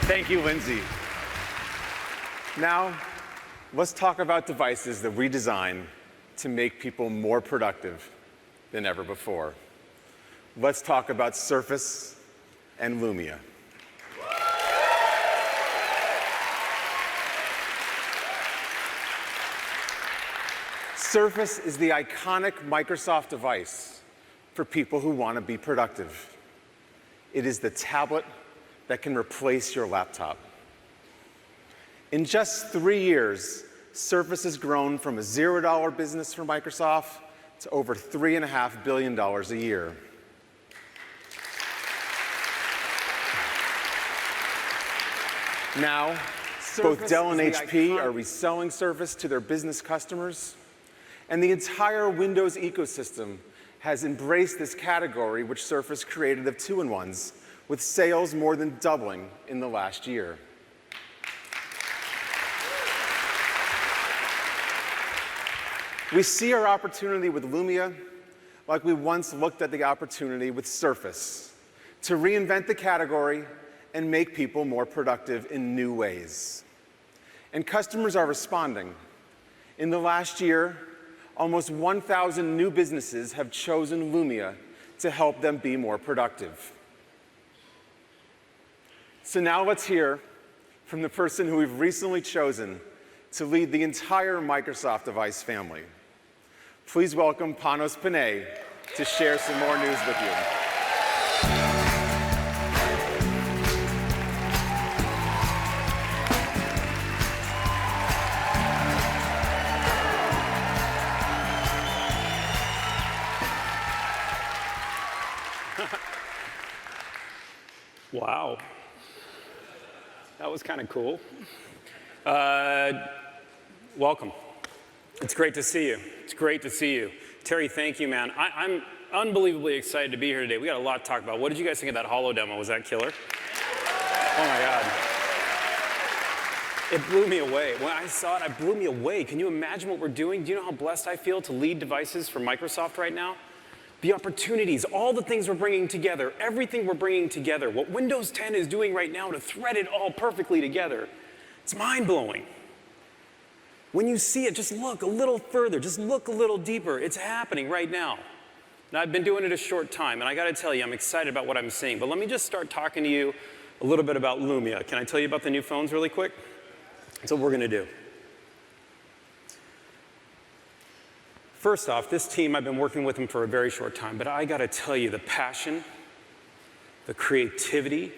Thank you, Lindsay. Now, let's talk about devices that we design to make people more productive than ever before. Let's talk about Surface and Lumia. Surface is the iconic Microsoft device for people who want to be productive. It is the tablet that can replace your laptop. In just 3 years, Surface has grown from a $0 business for Microsoft to over $3.5 billion a year. Now, both Dell and HP are reselling Surface to their business customers, and the entire Windows ecosystem has embraced this category which Surface created of two-in-ones, with sales more than doubling in the last year. We see our opportunity with Lumia like we once looked at the opportunity with Surface, to reinvent the category and make people more productive in new ways. And customers are responding. In the last year, almost 1,000 new businesses have chosen Lumia to help them be more productive. So now let's hear from the person who we've recently chosen to lead the entire Microsoft device family. Please welcome Panos Panay to share some more news with you. Wow. That was kind of cool. Welcome. It's great to see you. It's great to see you. Terry, thank you, man. I'm unbelievably excited to be here today. We got a lot to talk about. What did you guys think of that holo demo? Was that killer? Oh my God. It blew me away. When I saw it, it blew me away. Can you imagine what we're doing? Do you know how blessed I feel to lead devices for Microsoft right now? The opportunities, all the things we're bringing together, everything we're bringing together, what Windows 10 is doing right now to thread it all perfectly together. It's mind-blowing. When you see it, just look a little further, just look a little deeper. It's happening right now. Now, I've been doing it a short time, and I got to tell you, I'm excited about what I'm seeing. But let me just start talking to you a little bit about Lumia. Can I tell you about the new phones really quick? That's what we're going to do. First off, this team, I've been working with them for a very short time, but I got to tell you, the passion, the creativity,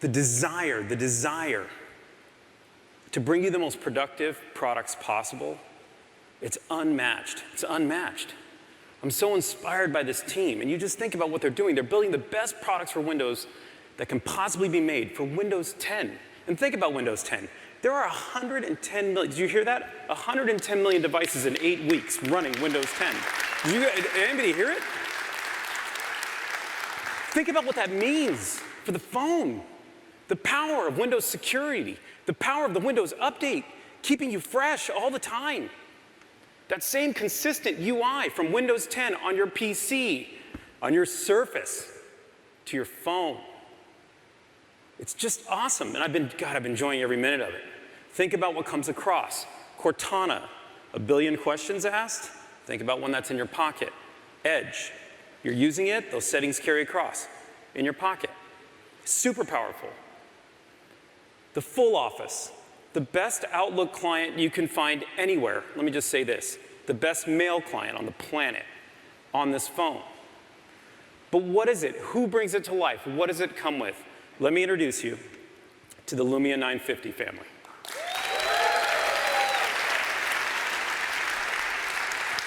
the desire to bring you the most productive products possible, it's unmatched. It's unmatched. I'm so inspired by this team, and you just think about what they're doing. They're building the best products for Windows that can possibly be made for Windows 10. And think about Windows 10. There are 110 million, did you hear that? 110 million devices in 8 weeks running Windows 10. Did anybody hear it? Think about what that means for the phone. The power of Windows security, the power of the Windows update, keeping you fresh all the time. That same consistent UI from Windows 10 on your PC, on your Surface, to your phone. It's just awesome, and I've been enjoying every minute of it. Think about what comes across. Cortana, 1 billion questions asked. Think about one that's in your pocket. Edge, you're using it, those settings carry across in your pocket. Super powerful. The full office, the best Outlook client you can find anywhere. Let me just say this, the best mail client on the planet on this phone. But what is it? Who brings it to life? What does it come with? Let me introduce you to the Lumia 950 family.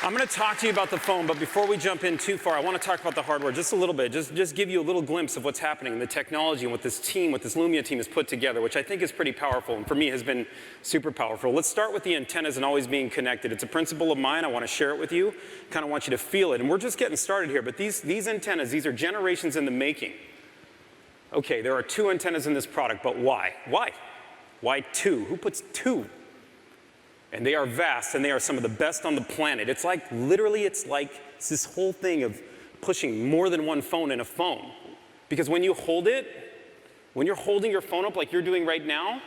I'm going to talk to you about the phone, but before we jump in too far, I want to talk about the hardware just a little bit, just give you a little glimpse of what's happening in the technology and what this team, what this Lumia team has put together, which I think is pretty powerful, and for me has been super powerful. Let's start with the antennas and always being connected. It's a principle of mine. I want to share it with you. Kind of want you to feel it, and we're just getting started here, but these antennas, these are generations in the making. Okay, there are 2 antennas in this product, but why? Why? Why 2? Who puts 2? And they are vast, and they are some of the best on the planet. It's like, literally, it's this whole thing of pushing more than one phone in a phone. Because when you hold it, When you're holding your phone up like you're doing right now,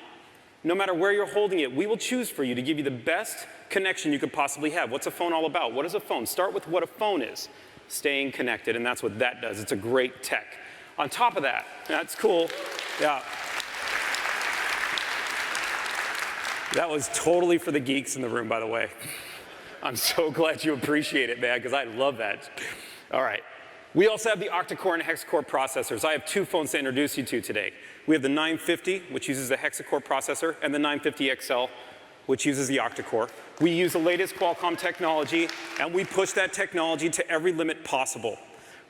no matter where you're holding it, we will choose for you to give you the best connection you could possibly have. What's a phone all about? What is a phone? Start with what a phone is. Staying connected, and that's what that does. It's a great tech. On top of that, that's cool. Yeah. That was totally for the geeks in the room, by the way. I'm so glad you appreciate it, man, because I love that. All right. We also have the octa-core and hexa-core processors. I have two phones to introduce you to today. We have the 950, which uses the hexa-core processor, and the 950 XL, which uses the octa-core. We use the latest Qualcomm technology, and we push that technology to every limit possible.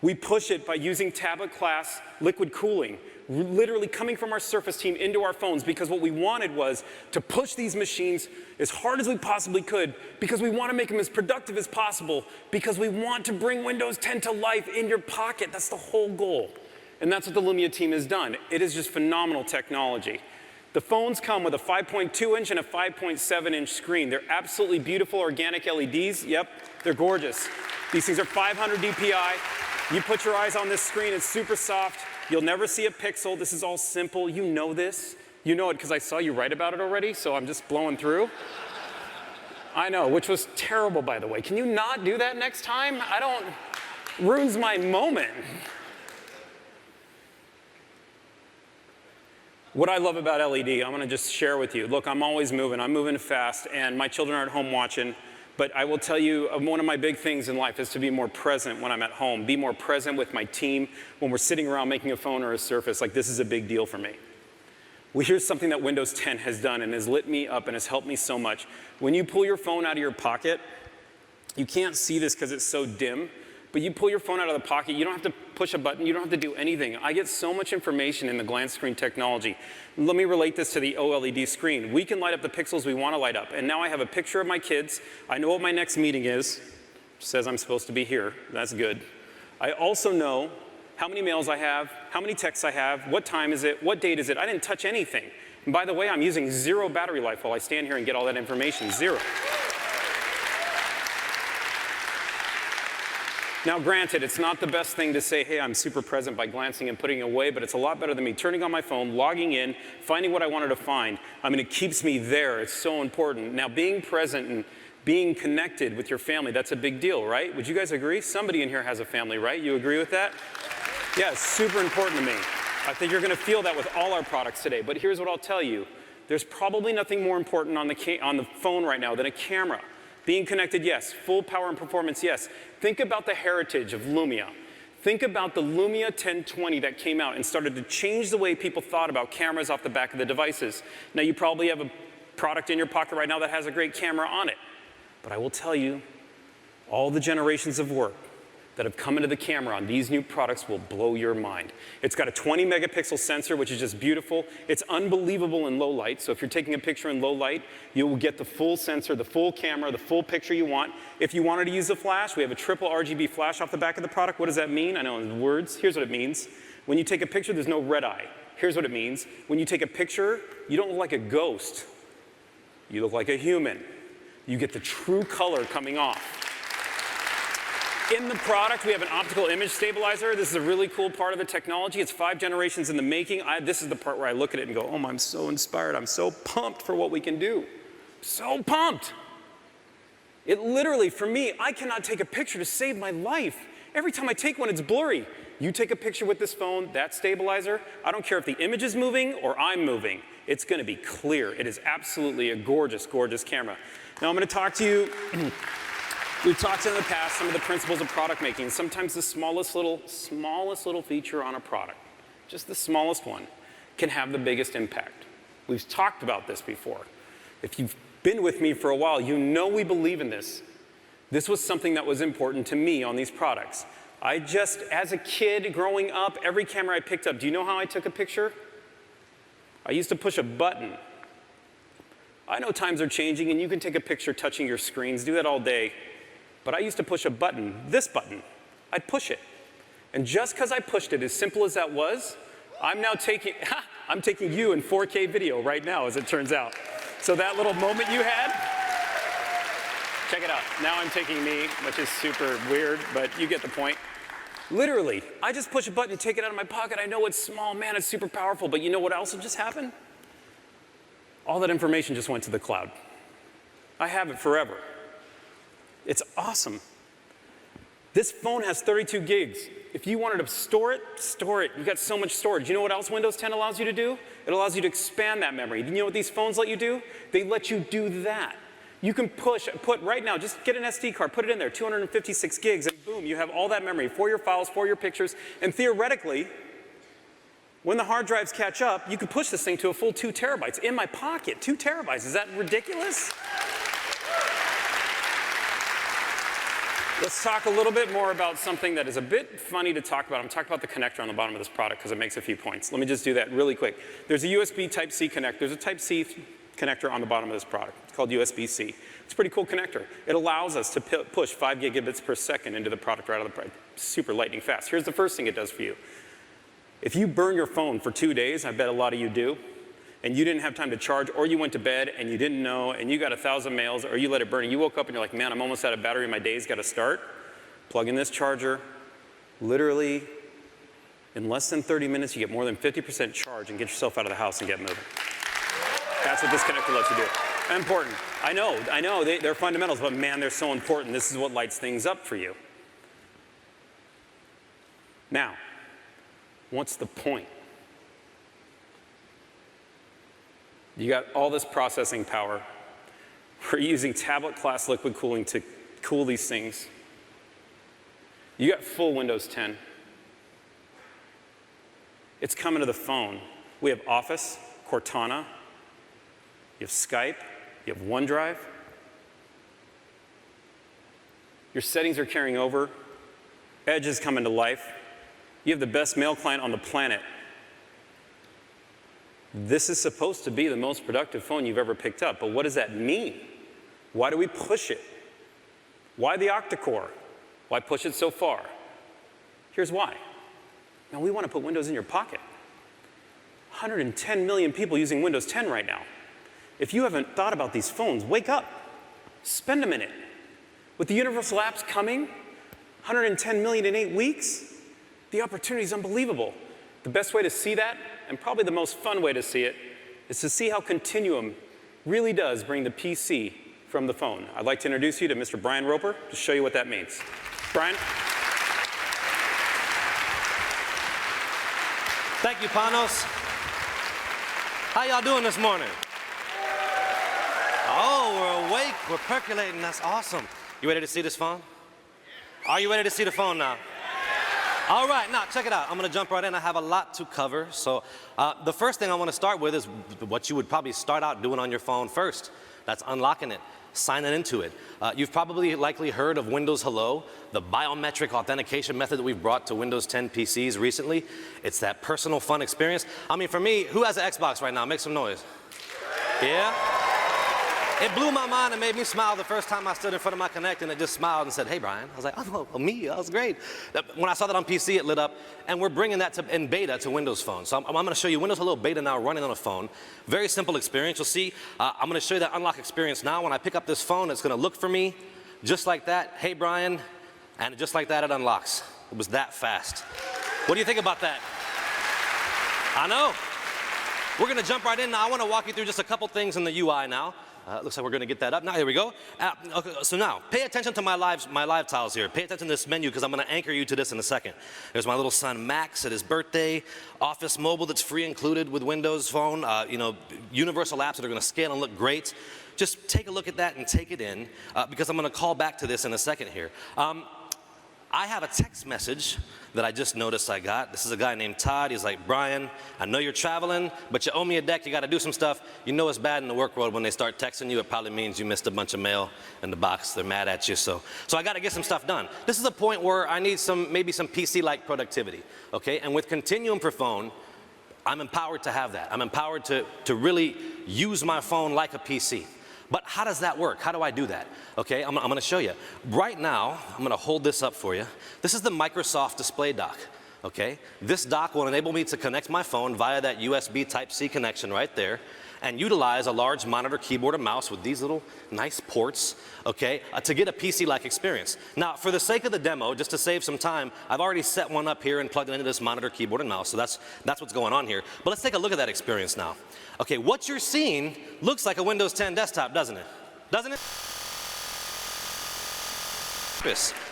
We push it by using tablet-class liquid cooling, literally coming from our Surface team into our phones, because what we wanted was to push these machines as hard as we possibly could, because we want to make them as productive as possible, because we want to bring Windows 10 to life in your pocket. That's the whole goal. And that's what the Lumia team has done. It is just phenomenal technology. The phones come with a 5.2-inch and a 5.7-inch screen. They're absolutely beautiful organic LEDs. Yep, they're gorgeous. These things are 500 DPI. You put your eyes on this screen, it's super soft. You'll never see a pixel. This is all simple. You know this. You know it because I saw you write about it already, so I'm just blowing through. I know, which was terrible, by the way. Can you not do that next time? Ruins my moment. What I love about LED, I'm going to just share with you. Look, I'm always moving. I'm moving fast, and my children are at home watching. But I will tell you, one of my big things in life is to be more present when I'm at home, be more present with my team when we're sitting around making a phone or a Surface. Like, this is a big deal for me. Well, here's something that Windows 10 has done and has lit me up and has helped me so much. When you pull your phone out of your pocket, you can't see this because it's so dim, but you pull your phone out of the pocket, you don't have to push a button, you don't have to do anything. I get so much information in the glance screen technology. Let me relate this to the OLED screen. We can light up the pixels we want to light up, and now I have a picture of my kids. I know what my next meeting is. It says I'm supposed to be here. That's good. I also know how many mails I have, how many texts I have, what time is it, what date is it. I didn't touch anything. And by the way, I'm using 0 battery life while I stand here and get all that information, 0. Now, granted, it's not the best thing to say, hey, I'm super present by glancing and putting it away, but it's a lot better than me turning on my phone, logging in, finding what I wanted to find. I mean, it keeps me there. It's so important. Now, being present and being connected with your family, that's a big deal, right? Would you guys agree? Somebody in here has a family, right? You agree with that? Yeah, it's super important to me. I think you're going to feel that with all our products today. But here's what I'll tell you. There's probably nothing more important on the phone right now than a camera. Being connected, yes. Full power and performance, yes. Think about the heritage of Lumia. Think about the Lumia 1020 that came out and started to change the way people thought about cameras off the back of the devices. Now, you probably have a product in your pocket right now that has a great camera on it. But I will tell you, all the generations of work that have come into the camera on these new products will blow your mind. It's got a 20 megapixel sensor, which is just beautiful. It's unbelievable in low light. So if you're taking a picture in low light, you will get the full sensor, the full camera, the full picture you want. If you wanted to use the flash, we have a triple RGB flash off the back of the product. What does that mean? I know in words. Here's what it means. When you take a picture, there's no red eye. Here's what it means. When you take a picture, you don't look like a ghost. You look like a human. You get the true color coming off. In the product, we have an optical image stabilizer. This is a really cool part of the technology. It's 5 generations in the making. This is the part where I look at it and go, oh, I'm so inspired. I'm so pumped for what we can do. So pumped. It literally, for me, I cannot take a picture to save my life. Every time I take one, it's blurry. You take a picture with this phone, that stabilizer, I don't care if the image is moving or I'm moving. It's going to be clear. It is absolutely a gorgeous, gorgeous camera. Now I'm going to talk to you. We've talked in the past some of the principles of product making. Sometimes the smallest little feature on a product, just the smallest one, can have the biggest impact. We've talked about this before. If you've been with me for a while, you know we believe in this. This was something that was important to me on these products. As a kid growing up, every camera I picked up, do you know how I took a picture? I used to push a button. I know times are changing and you can take a picture touching your screens, do that all day. But I used to push a button, this button. I'd push it. And just because I pushed it, as simple as that was, I'm taking you in 4K video right now, as it turns out. So that little moment you had, check it out. Now I'm taking me, which is super weird, but you get the point. Literally, I just push a button and take it out of my pocket. I know it's small, man, it's super powerful, but you know what else just happened? All that information just went to the cloud. I have it forever. It's awesome. This phone has 32 gigs. If you wanted to store it, store it. You've got so much storage. You know what else Windows 10 allows you to do? It allows you to expand that memory. You know what these phones let you do? They let you do that. You can put right now, just get an SD card, put it in there, 256 gigs, and boom, you have all that memory for your files, for your pictures, and theoretically, when the hard drives catch up, you could push this thing to a full 2 terabytes in my pocket. 2 terabytes, is that ridiculous? Let's talk a little bit more about something that is a bit funny to talk about. I'm talking about the connector on the bottom of this product because it makes a few points. Let me just do that really quick. There's a USB Type-C connector. There's a Type-C connector on the bottom of this product. It's called USB-C. It's a pretty cool connector. It allows us to push 5 gigabits per second into the product right out of the product. Super lightning fast. Here's the first thing it does for you. If you burn your phone for 2 days, I bet a lot of you do, and you didn't have time to charge, or you went to bed and you didn't know, and you got 1,000 mails, or you let it burn, and you woke up and you're like, man, I'm almost out of battery, my day's got to start. Plug in this charger. Literally, in less than 30 minutes, you get more than 50% charge and get yourself out of the house and get moving. That's what this connector lets you do. Important. I know, they're fundamentals, but man, they're so important. This is what lights things up for you. Now, what's the point? You got all this processing power. We're using tablet-class liquid cooling to cool these things. You got full Windows 10. It's coming to the phone. We have Office, Cortana, you have Skype, you have OneDrive. Your settings are carrying over. Edge is coming to life. You have the best mail client on the planet. This is supposed to be the most productive phone you've ever picked up, but what does that mean? Why do we push it? Why the octa-core? Why push it so far? Here's why. Now, we want to put Windows in your pocket. 110 million people using Windows 10 right now. If you haven't thought about these phones, wake up. Spend a minute. With the universal apps coming, 110 million in 8 weeks, the opportunity is unbelievable. The best way to see that, and probably the most fun way to see it, is to see how Continuum really does bring the PC from the phone. I'd like to introduce you to Mr. Brian Roper to show you what that means. Brian? Thank you, Panos. How y'all doing this morning? Oh, we're awake, we're percolating, that's awesome. You ready to see this phone? Are you ready to see the phone now? All right, now check it out. I'm gonna jump right in. I have a lot to cover. So the first thing I wanna start with is what you would probably start out doing on your phone first. That's unlocking it, signing into it. You've probably likely heard of Windows Hello, the biometric authentication method that we've brought to Windows 10 PCs recently. It's that personal fun experience. I mean, for me, who has an Xbox right now? Make some noise. Yeah? It blew my mind and made me smile the first time I stood in front of my Connect and it just smiled and said, hey, Brian. I was like, oh, me, that was great. When I saw that on PC, it lit up, and we're bringing that in beta to Windows Phone. So I'm gonna show you Windows Hello beta now running on a phone. Very simple experience. You'll see, I'm gonna show you that unlock experience now. When I pick up this phone, it's gonna look for me just like that. Hey, Brian, and just like that, it unlocks. It was that fast. What do you think about that? I know. We're gonna jump right in now. I wanna walk you through just a couple things in the UI now. Looks like we're gonna get that up. Now, here we go. Okay, so now, pay attention to my live tiles here. Pay attention to this menu because I'm gonna anchor you to this in a second. There's my little son Max at his birthday, Office Mobile that's free included with Windows Phone, universal apps that are gonna scale and look great. Just take a look at that and take it in because I'm gonna call back to this in a second here. I have a text message that I just noticed I got. This is a guy named Todd. He's like, Brian, I know you're traveling, but you owe me a deck. You got to do some stuff. You know it's bad in the work world when they start texting you. It probably means you missed a bunch of mail in the box. They're mad at you. So I got to get some stuff done. This is a point where I need maybe some PC-like productivity, okay? And with Continuum for phone, I'm empowered to have that. I'm empowered to really use my phone like a PC. But how does that work? How do I do that? Okay, I'm gonna show you. Right now, I'm gonna hold this up for you. This is the Microsoft Display Dock, okay? This dock will enable me to connect my phone via that USB Type-C connection right there. and utilize a large monitor, keyboard, and mouse with these little nice ports, okay, to get a PC-like experience. Now, for the sake of the demo, just to save some time, I've already set one up here and plugged it into this monitor, keyboard, and mouse, so that's what's going on here. But let's take a look at that experience now. Okay, what you're seeing looks like a Windows 10 desktop, doesn't it? Doesn't it?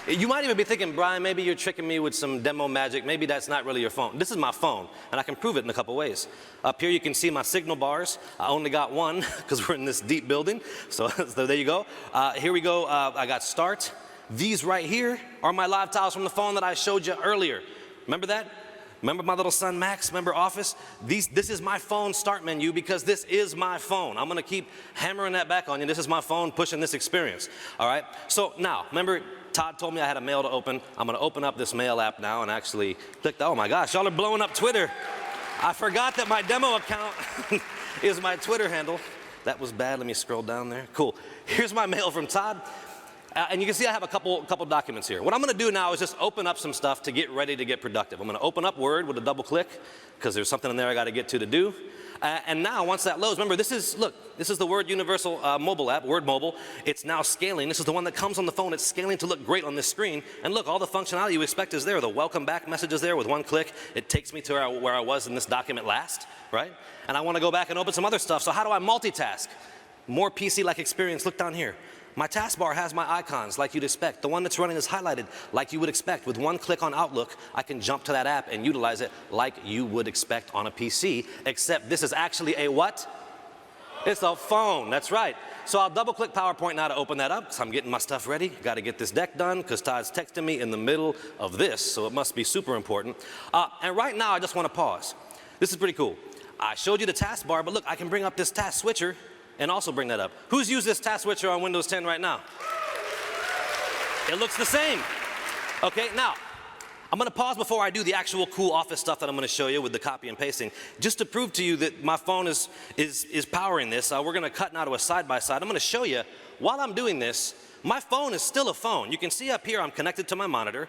You might even be thinking, Brian, maybe you're tricking me with some demo magic. Maybe that's not really your phone. This is my phone, and I can prove it in a couple ways. Up here you can see my signal bars. I only got one because we're in this deep building. So there you go. Here we go. I got start. These right here are my live tiles from the phone that I showed you earlier. Remember that? Remember my little son Max? Remember Office? This is my phone start menu because this is my phone. I'm going to keep hammering that back on you. This is my phone pushing this experience. All right? So now, remember Todd told me I had a mail to open. I'm going to open up this mail app now and actually click. Oh my gosh, y'all are blowing up Twitter. I forgot that my demo account is my Twitter handle. That was bad. Let me scroll down there. Cool. Here's my mail from Todd. And you can see I have a couple documents here. What I'm going to do now is just open up some stuff to get ready to get productive. I'm going to open up Word with a double click because there's something in there I got to get to do. And now once that loads, remember this is the Word Universal mobile app, Word Mobile. It's now scaling. This is the one that comes on the phone. It's scaling to look great on this screen. And look, all the functionality you expect is there. The welcome back message is there with one click. It takes me to where I was in this document last, right? And I want to go back and open some other stuff. So how do I multitask? More PC-like experience. Look down here. My taskbar has my icons like you'd expect. The one that's running is highlighted like you would expect. With one click on Outlook, I can jump to that app and utilize it like you would expect on a PC, except this is actually a what? It's a phone, that's right. So I'll double click PowerPoint now to open that up, so I'm getting my stuff ready. Got to get this deck done because Todd's texting me in the middle of this, so it must be super important. And right now I just want to pause. This is pretty cool. I showed you the taskbar, but look, I can bring up this task switcher and also bring that up. Who's used this task switcher on Windows 10 right now? It looks the same. Okay, now, I'm going to pause before I do the actual cool Office stuff that I'm going to show you with the copy and pasting, just to prove to you that my phone is powering this. We're going to cut now to a side-by-side. I'm going to show you, while I'm doing this, my phone is still a phone. You can see up here I'm connected to my monitor.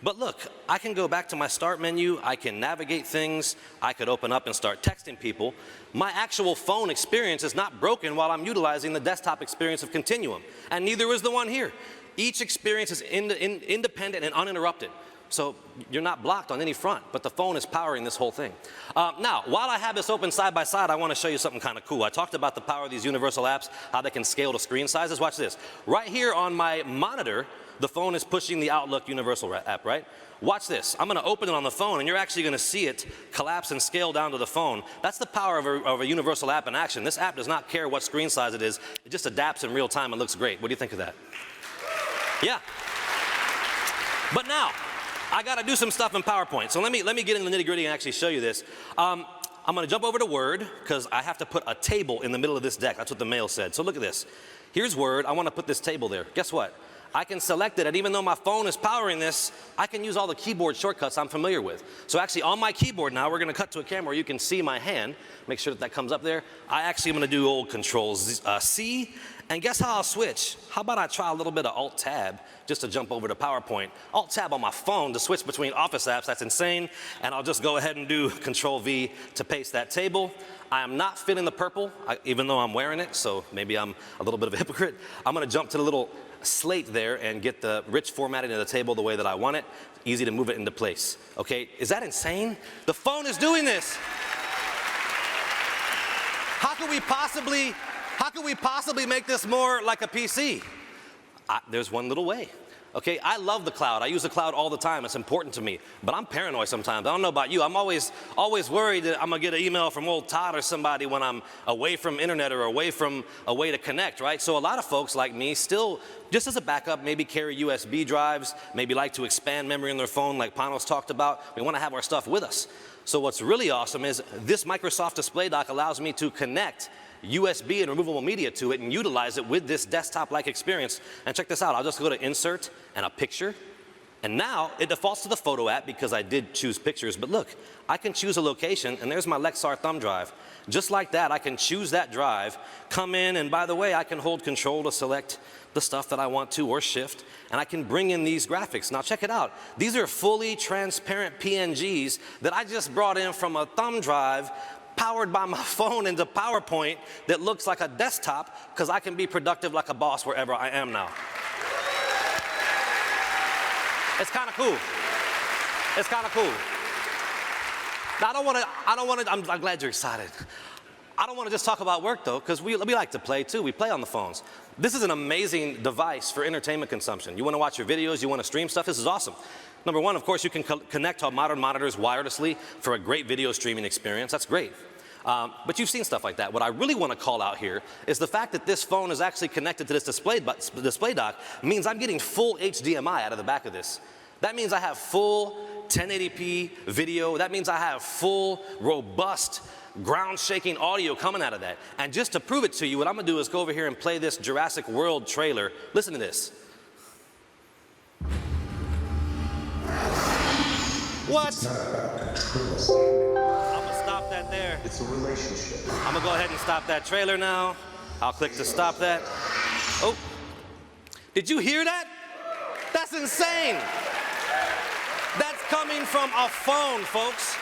But look, I can go back to my start menu, I can navigate things, I could open up and start texting people. My actual phone experience is not broken while I'm utilizing the desktop experience of Continuum, and neither is the one here. Each experience is independent and uninterrupted. So you're not blocked on any front, but the phone is powering this whole thing. Now, while I have this open side by side, I want to show you something kind of cool. I talked about the power of these universal apps, how they can scale to screen sizes. Watch this. Right here on my monitor, the phone is pushing the Outlook Universal app, right? Watch this. I'm going to open it on the phone, and you're actually going to see it collapse and scale down to the phone. That's the power of a universal app in action. This app does not care what screen size it is. It just adapts in real time and looks great. What do you think of that? Yeah. But now, I got to do some stuff in PowerPoint. So let me get in the nitty-gritty and actually show you this. I'm going to jump over to Word because I have to put a table in the middle of this deck. That's what the mail said. So look at this. Here's Word. I want to put this table there. Guess what? I can select it, and even though my phone is powering this, I can use all the keyboard shortcuts I'm familiar with. So actually on my keyboard now, we're going to cut to a camera where you can see my hand. Make sure that comes up there. I actually am going to do old Control C, and guess how I'll switch? How about I try a little bit of Alt-Tab just to jump over to PowerPoint. Alt-Tab on my phone to switch between Office apps, that's insane. And I'll just go ahead and do Control V to paste that table. I am not fitting the purple, even though I'm wearing it, so maybe I'm a little bit of a hypocrite. I'm going to jump to the little slate there and get the rich formatting of the table the way that I want it. Easy to move it into place. Okay, is that insane? The phone is doing this. How could we possibly make this more like a PC? There's one little way. Okay, I love the cloud. I use the cloud all the time. It's important to me. But I'm paranoid sometimes. I don't know about you. I'm always worried that I'm going to get an email from old Todd or somebody when I'm away from internet or away from a way to connect, right? So a lot of folks like me still, just as a backup, maybe carry USB drives, maybe like to expand memory on their phone like Panos talked about. We want to have our stuff with us. So what's really awesome is this Microsoft Display Dock allows me to connect USB and removable media to it and utilize it with this desktop-like experience. And check this out, I'll just go to Insert and a picture. And now it defaults to the photo app because I did choose pictures, but look, I can choose a location and there's my Lexar thumb drive. Just like that, I can choose that drive, come in, and by the way, I can hold Control to select the stuff that I want to, or Shift, and I can bring in these graphics. Now check it out. These are fully transparent PNGs that I just brought in from a thumb drive powered by my phone into PowerPoint that looks like a desktop because I can be productive like a boss wherever I am now. It's kind of cool. It's kind of cool. Now, I'm glad you're excited. I don't want to just talk about work though, because we like to play too. We play on the phones. This is an amazing device for entertainment consumption. You want to watch your videos, you want to stream stuff, this is awesome. Number one, of course, you can connect to modern monitors wirelessly for a great video streaming experience. That's great. But you've seen stuff like that. What I really want to call out here is the fact that this phone is actually connected to this display dock means I'm getting full HDMI out of the back of this. That means I have full 1080p video. That means I have full, robust, ground-shaking audio coming out of that. And just to prove it to you, what I'm going to do is go over here and play this Jurassic World trailer. Listen to this. What? It's not about control. I'm going to stop that there. It's a relationship. I'm going to go ahead and stop that trailer now. I'll click to stop that. Oh, did you hear that? That's insane. That's coming from a phone, folks.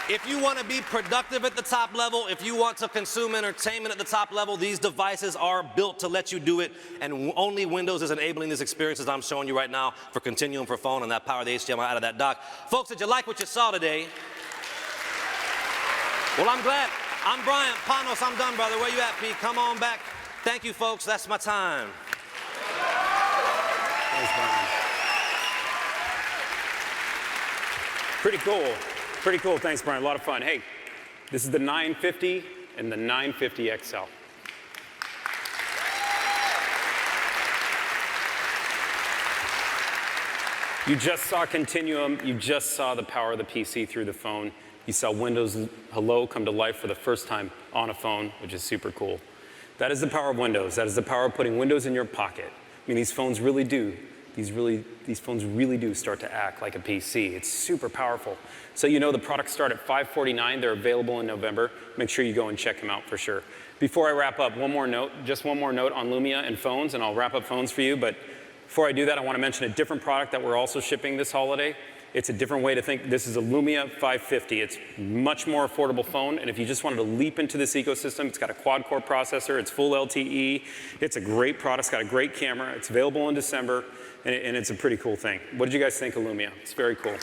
If you want to be productive at the top level, if you want to consume entertainment at the top level, these devices are built to let you do it, and only Windows is enabling these experiences I'm showing you right now for Continuum for phone and that power the HDMI out of that dock. Folks, did you like what you saw today? Well, I'm glad. I'm Brian Panos. I'm done, brother. Where you at, Pete? Come on back. Thank you, folks. That's my time. Thanks, Brian. Pretty cool. Pretty cool. Thanks, Brian. A lot of fun. Hey, this is the 950 and the 950 XL. You just saw Continuum. You just saw the power of the PC through the phone. You saw Windows Hello come to life for the first time on a phone, which is super cool. That is the power of Windows. That is the power of putting Windows in your pocket. I mean, these phones really do. These phones really do start to act like a PC. It's super powerful. So you know the products start at $549. They're available in November. Make sure you go and check them out for sure. Before I wrap up, just one more note on Lumia and phones, and I'll wrap up phones for you. But before I do that, I want to mention a different product that we're also shipping this holiday. It's a different way to think. This is a Lumia 550. It's much more affordable phone, and if you just wanted to leap into this ecosystem, it's got a quad-core processor, it's full LTE, it's a great product, it's got a great camera, it's available in December, and it's a pretty cool thing. What did you guys think of Lumia? It's very cool.